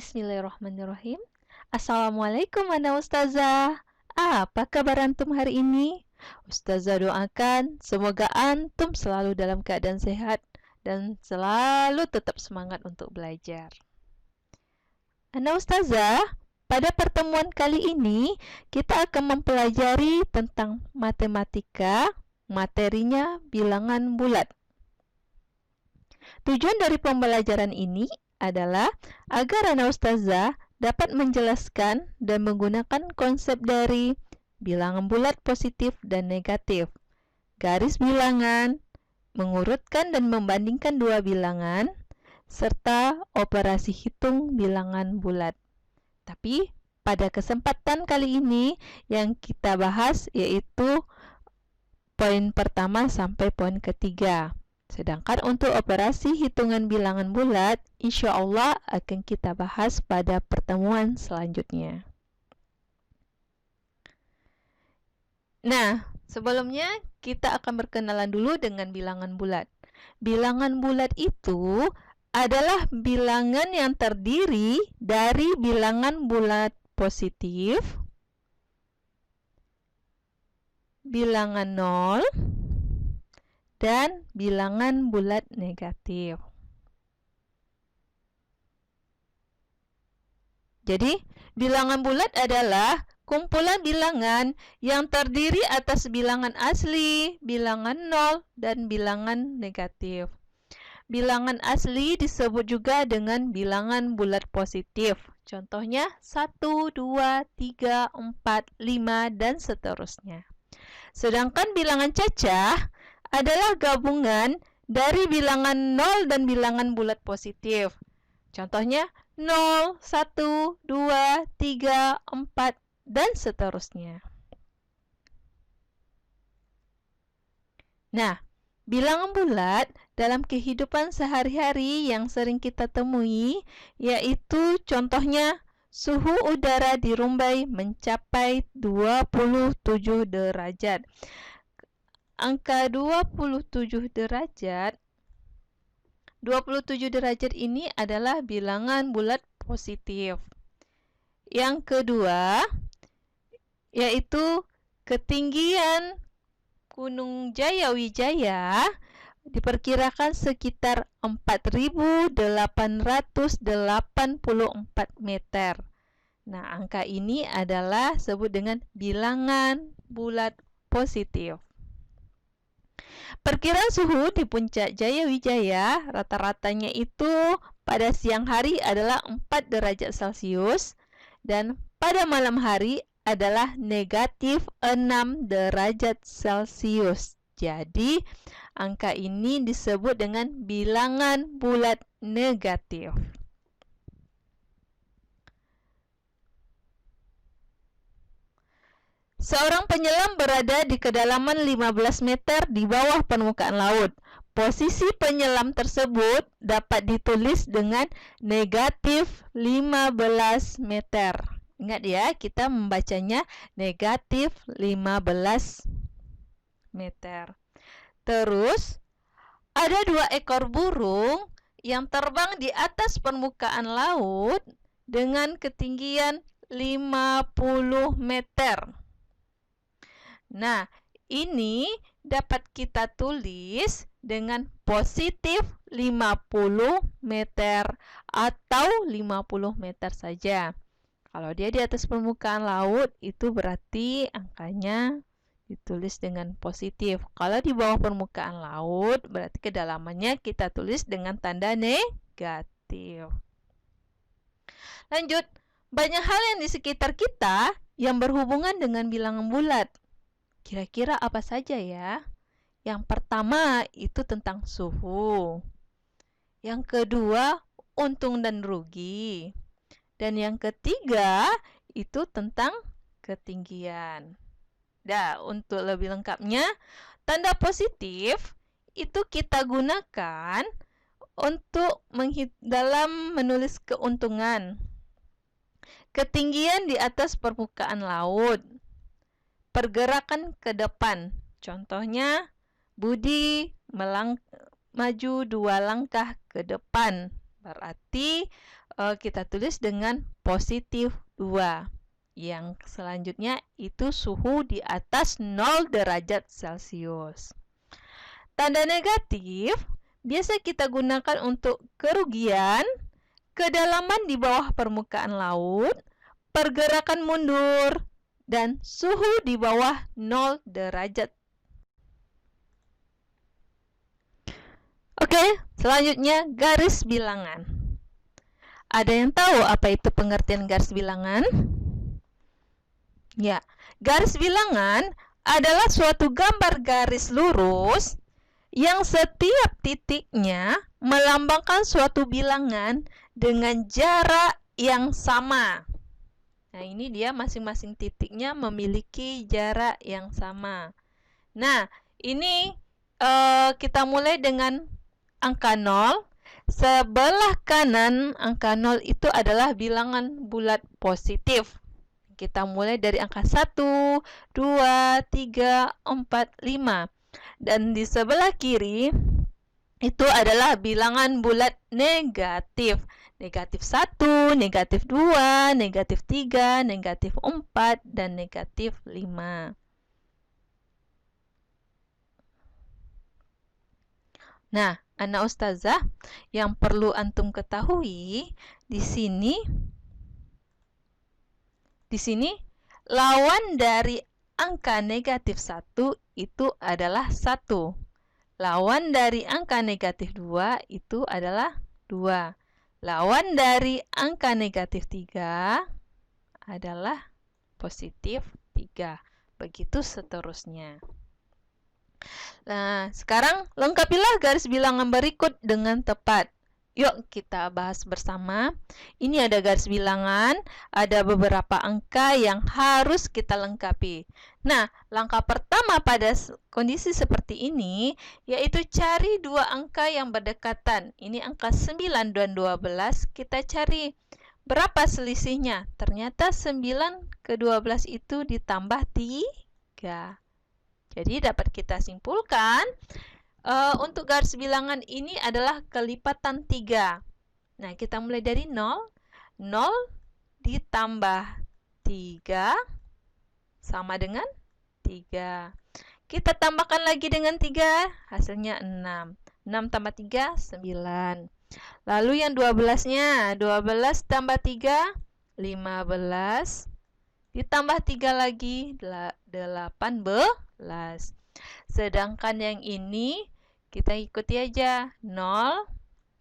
Bismillahirrahmanirrahim. Assalamualaikum Ana Ustazah. Apa kabar antum hari ini? Ustazah doakan semoga antum selalu dalam keadaan sehat dan selalu tetap semangat untuk belajar. Ana Ustazah, pada pertemuan kali ini kita akan mempelajari tentang matematika, materinya bilangan bulat. Tujuan dari pembelajaran ini adalah agar Ana Ustazah dapat menjelaskan dan menggunakan konsep dari bilangan bulat positif dan negatif, garis bilangan, mengurutkan dan membandingkan dua bilangan, serta operasi hitung bilangan bulat. Tapi pada kesempatan kali ini yang kita bahas yaitu poin pertama sampai poin ketiga. Sedangkan untuk operasi hitungan bilangan bulat, insya Allah akan kita bahas pada pertemuan selanjutnya. Nah, sebelumnya kita akan berkenalan dulu dengan bilangan bulat. Bilangan bulat itu adalah bilangan yang terdiri dari bilangan bulat positif, bilangan 0, dan bilangan bulat negatif. Jadi, bilangan bulat adalah kumpulan bilangan yang terdiri atas bilangan asli, bilangan 0, dan bilangan negatif. Bilangan asli disebut juga dengan bilangan bulat positif. Contohnya 1, 2, 3, 4, 5, dan seterusnya. Sedangkan bilangan cacah adalah gabungan dari bilangan 0 dan bilangan bulat positif. Contohnya 0, 1, 2, 3, 4, dan seterusnya. Nah, bilangan bulat dalam kehidupan sehari-hari yang sering kita temui yaitu contohnya suhu udara di Rumbai mencapai 27 derajat. Angka 27 derajat ini adalah bilangan bulat positif. Yang kedua yaitu ketinggian Gunung Jayawijaya diperkirakan sekitar 4.884 meter. Nah, angka ini adalah sebut dengan bilangan bulat positif. Perkiraan suhu di puncak Jayawijaya rata-ratanya itu pada siang hari adalah 4 derajat Celcius dan pada malam hari adalah negatif 6 derajat Celcius. Jadi, angka ini disebut dengan bilangan bulat negatif. Seorang penyelam berada di kedalaman 15 meter di bawah permukaan laut. Posisi penyelam tersebut dapat ditulis dengan negatif 15 meter. Ingat ya, kita membacanya negatif 15 meter. Terus, ada 2 ekor burung yang terbang di atas permukaan laut dengan ketinggian 50 meter. Nah, ini dapat kita tulis dengan positif 50 meter atau 50 meter saja. Kalau dia di atas permukaan laut, itu berarti angkanya ditulis dengan positif. Kalau di bawah permukaan laut, berarti kedalamannya kita tulis dengan tanda negatif. Lanjut, banyak hal yang di sekitar kita yang berhubungan dengan bilangan bulat. Kira-kira apa saja ya? Yang pertama itu tentang suhu. Yang kedua, untung dan rugi. Dan yang ketiga itu tentang ketinggian. Nah, untuk lebih lengkapnya, tanda positif itu kita gunakan untuk dalam menulis keuntungan. Ketinggian di atas permukaan laut. Pergerakan ke depan. Contohnya, Budi maju 2 langkah ke depan. Berarti kita tulis dengan positif 2. Yang selanjutnya itu suhu di atas 0 derajat Celcius. Tanda negatif biasa kita gunakan untuk kerugian, kedalaman di bawah permukaan laut, pergerakan mundur, dan suhu di bawah 0 derajat. Oke, selanjutnya garis bilangan. Ada yang tahu apa itu pengertian garis bilangan? Ya, garis bilangan adalah suatu gambar garis lurus yang setiap titiknya melambangkan suatu bilangan dengan jarak yang sama. Nah, ini dia masing-masing titiknya memiliki jarak yang sama. Nah, ini kita mulai dengan angka 0. Sebelah kanan angka 0 itu adalah bilangan bulat positif. Kita mulai dari angka 1, 2, 3, 4, 5. Dan di sebelah kiri itu adalah bilangan bulat negatif. Negatif 1, negatif 2, negatif 3, negatif 4, dan negatif 5. Nah, anak ustazah, yang perlu antum ketahui di sini lawan dari angka negatif 1 itu adalah 1. Lawan dari angka negatif 2 itu adalah 2. Lawan dari angka negatif 3 adalah positif 3. Begitu seterusnya. Nah, sekarang lengkapilah garis bilangan berikut dengan tepat. Yuk kita bahas bersama. Ini ada garis bilangan, ada beberapa angka yang harus kita lengkapi. Nah, langkah pertama pada kondisi seperti ini, yaitu cari dua angka yang berdekatan. Ini angka 9 dan 12, kita cari berapa selisihnya. Ternyata 9 ke 12 itu ditambah 3. Jadi dapat kita simpulkan untuk garis bilangan ini adalah kelipatan 3. Nah, kita mulai dari 0. 0 ditambah 3 sama dengan 3. Kita tambahkan lagi dengan 3, hasilnya 6. 6 tambah 3, 9. Lalu yang 12-nya, 12 tambah 3, 15. Ditambah 3 lagi, 18. Sedangkan yang ini kita ikuti aja 0.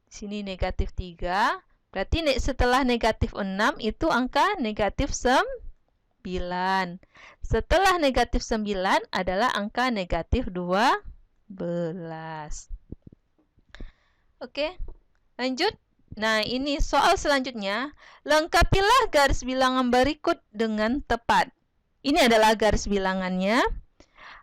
Sini negatif 3. Berarti setelah negatif 6 itu angka negatif 9. Setelah negatif 9 adalah angka negatif 12. Oke, lanjut. Nah, ini soal selanjutnya. Lengkapilah garis bilangan berikut dengan tepat. Ini adalah garis bilangannya.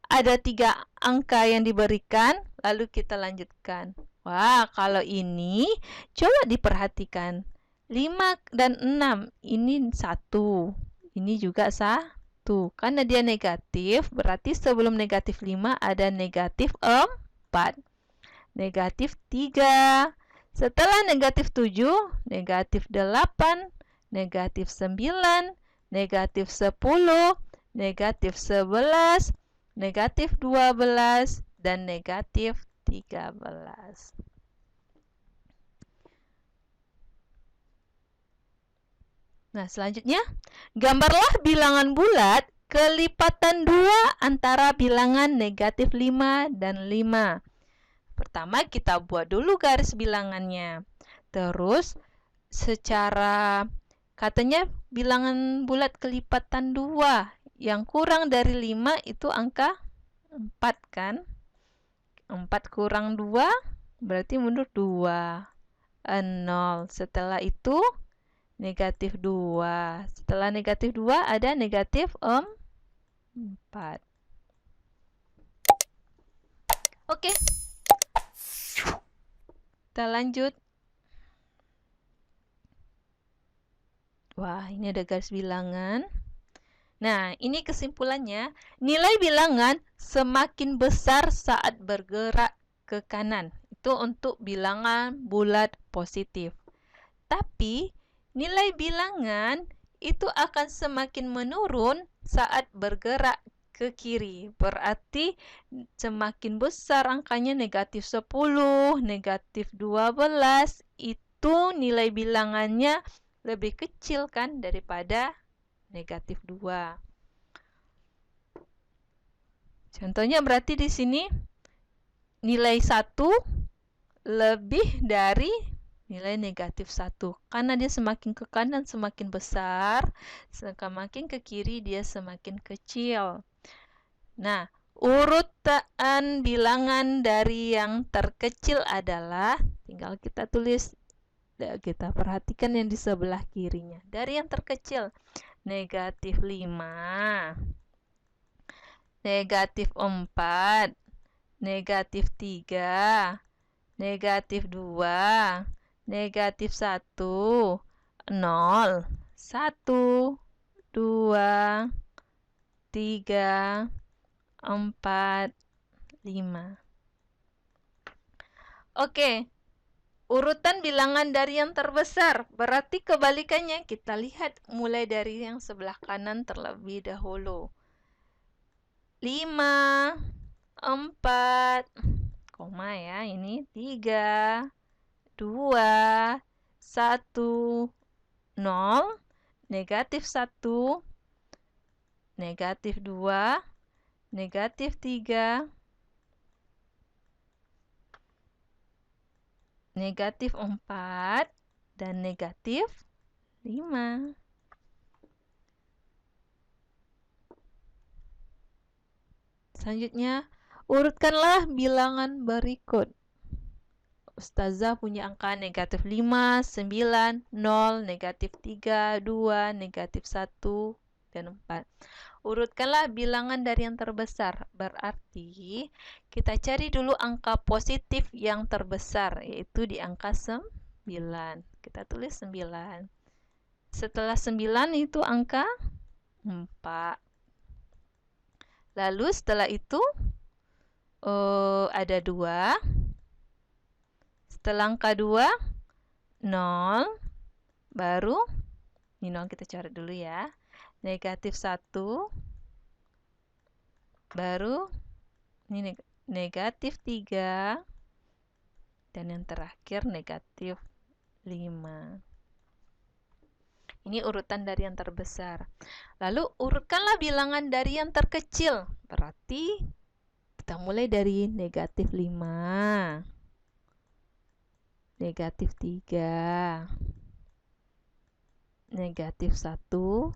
Ada 3 angka yang diberikan, lalu kita lanjutkan. Wah, kalau ini coba diperhatikan. 5 dan 6, ini 1. Ini juga 1. Karena dia negatif, berarti sebelum negatif 5 ada negatif 4. Negatif 3. Setelah negatif 7, negatif 8, negatif 9, negatif 10, negatif 11, negatif 12, dan negatif 13. Nah, selanjutnya, gambarlah bilangan bulat kelipatan 2 antara bilangan negatif 5 dan 5. Pertama, kita buat dulu garis bilangannya. Terus, secara katanya bilangan bulat kelipatan 2. Yang kurang dari 5 itu angka 4 kan? 4 kurang 2 berarti mundur 2. 0. Setelah itu negatif 2. Setelah negatif 2 ada negatif 4. Oke. Kita lanjut. Wah, ini ada garis bilangan. Nah, ini kesimpulannya. Nilai bilangan semakin besar saat bergerak ke kanan. Itu untuk bilangan bulat positif. Tapi, nilai bilangan itu akan semakin menurun saat bergerak ke kiri. Berarti semakin besar angkanya negatif 10, negatif 12, itu nilai bilangannya lebih kecil kan daripada negatif 2. Contohnya berarti di sini nilai 1 lebih dari nilai negatif 1. Karena dia semakin ke kanan semakin besar, semakin ke kiri dia semakin kecil. Nah, urutan bilangan dari yang terkecil adalah, tinggal kita tulis, kita perhatikan yang di sebelah kirinya. Dari yang terkecil, negatif 5, negatif 4, negatif 3, negatif 2, negatif 1, 0, 1, 2, 3, 4, 5. Oke, urutan bilangan dari yang terbesar. Berarti kebalikannya, kita lihat mulai dari yang sebelah kanan terlebih dahulu. 5, 4, koma ya, ini 3, 2, 1, 0, negatif 1, negatif 2, negatif 3, negatif 4, dan negatif 5. Selanjutnya, urutkanlah bilangan berikut. Ustazah punya angka negatif 5, 9, 0, negatif 3, 2, negatif 1, dan 4. Urutkanlah bilangan dari yang terbesar. Berarti kita cari dulu angka positif yang terbesar, yaitu di angka 9. Kita tulis 9. Setelah 9 itu angka 4. Lalu setelah itu ada 2. Setelah angka 2, 0, baru, ini 0 kita coret dulu ya, negatif 1, baru, ini negatif 3, dan yang terakhir negatif 5. Ini urutan dari yang terbesar. Lalu urutkanlah bilangan dari yang terkecil. Berarti kita mulai dari negatif 5. Negatif 3, negatif 1, 0,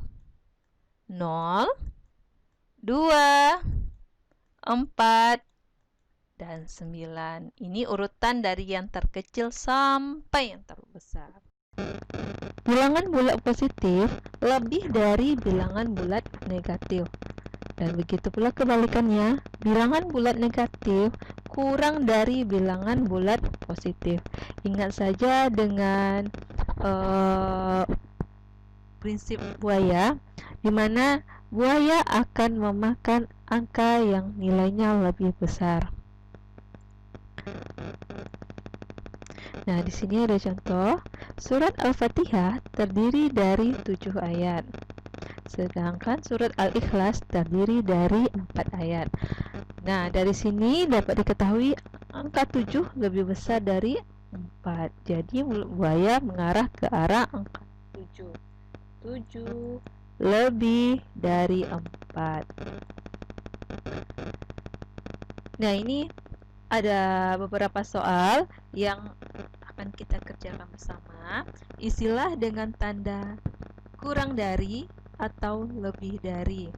2, 4, dan 9. Ini urutan dari yang terkecil sampai yang terbesar. Bilangan bulat positif lebih dari bilangan bulat negatif. Dan begitu pula kebalikannya, bilangan bulat negatif kurang dari bilangan bulat positif. Ingat saja dengan prinsip buaya, di mana buaya akan memakan angka yang nilainya lebih besar. Nah, di sini ada contoh. Surat Al-Fatihah terdiri dari 7 ayat. Sedangkan surat Al-Ikhlas terdiri dari 4 ayat. Nah, dari sini dapat diketahui angka 7 lebih besar dari 4. Jadi mulut buaya mengarah ke arah angka 7. 7 lebih dari 4. Nah, ini ada beberapa soal yang akan kita kerjakan bersama. Isilah dengan tanda kurang dari atau lebih dari.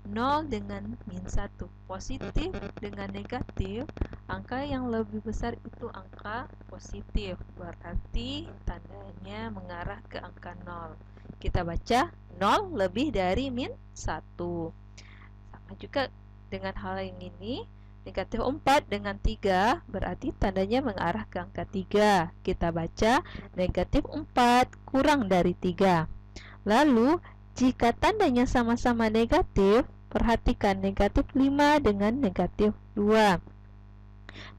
0 dengan min 1. Positif dengan negatif, angka yang lebih besar itu angka positif. Berarti tandanya mengarah ke angka 0. Kita baca 0 lebih dari min 1. Sama juga dengan hal yang ini. Negatif 4 dengan 3 berarti tandanya mengarah ke angka 3. Kita baca negatif 4 kurang dari 3. Lalu, jika tandanya sama-sama negatif, perhatikan negatif 5 dengan negatif 2.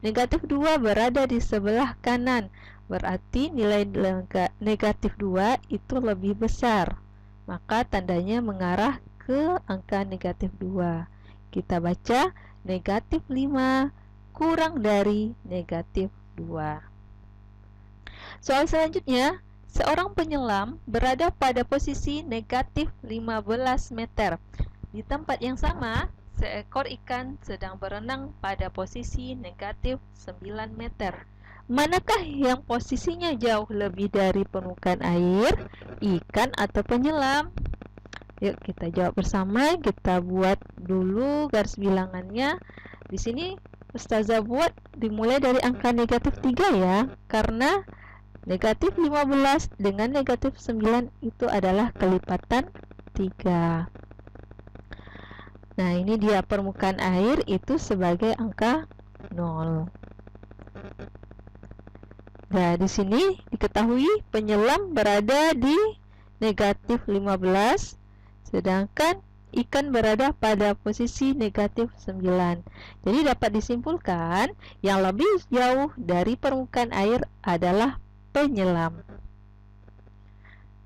Negatif 2 berada di sebelah kanan, berarti nilai negatif 2 itu lebih besar. Maka tandanya mengarah ke angka negatif 2. Kita baca negatif 5 kurang dari negatif 2. Soal selanjutnya, seorang penyelam berada pada posisi negatif 15 meter. Di tempat yang sama, seekor ikan sedang berenang pada posisi negatif 9 meter. Manakah yang posisinya jauh lebih dari permukaan air, ikan atau penyelam? Yuk kita jawab bersama. Kita buat dulu garis bilangannya. Di sini Ustazah buat dimulai dari angka negatif 3 ya, karena negatif 15 dengan negatif 9 itu adalah kelipatan 3. Nah, ini dia permukaan air itu sebagai angka 0. Nah, di sini diketahui penyelam berada di negatif 15, sedangkan ikan berada pada posisi negatif 9. Jadi dapat disimpulkan yang lebih jauh dari permukaan air adalah penyelam.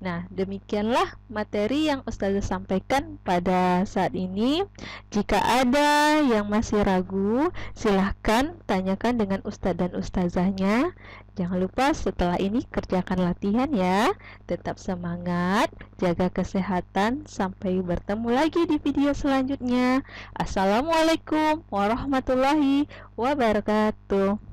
Nah, demikianlah materi yang Ustazah sampaikan pada saat ini. Jika ada yang masih ragu, silahkan tanyakan dengan Ustadz dan Ustazahnya. Jangan lupa setelah ini kerjakan latihan ya. Tetap semangat, jaga kesehatan. Sampai bertemu lagi di video selanjutnya. Assalamualaikum warahmatullahi wabarakatuh.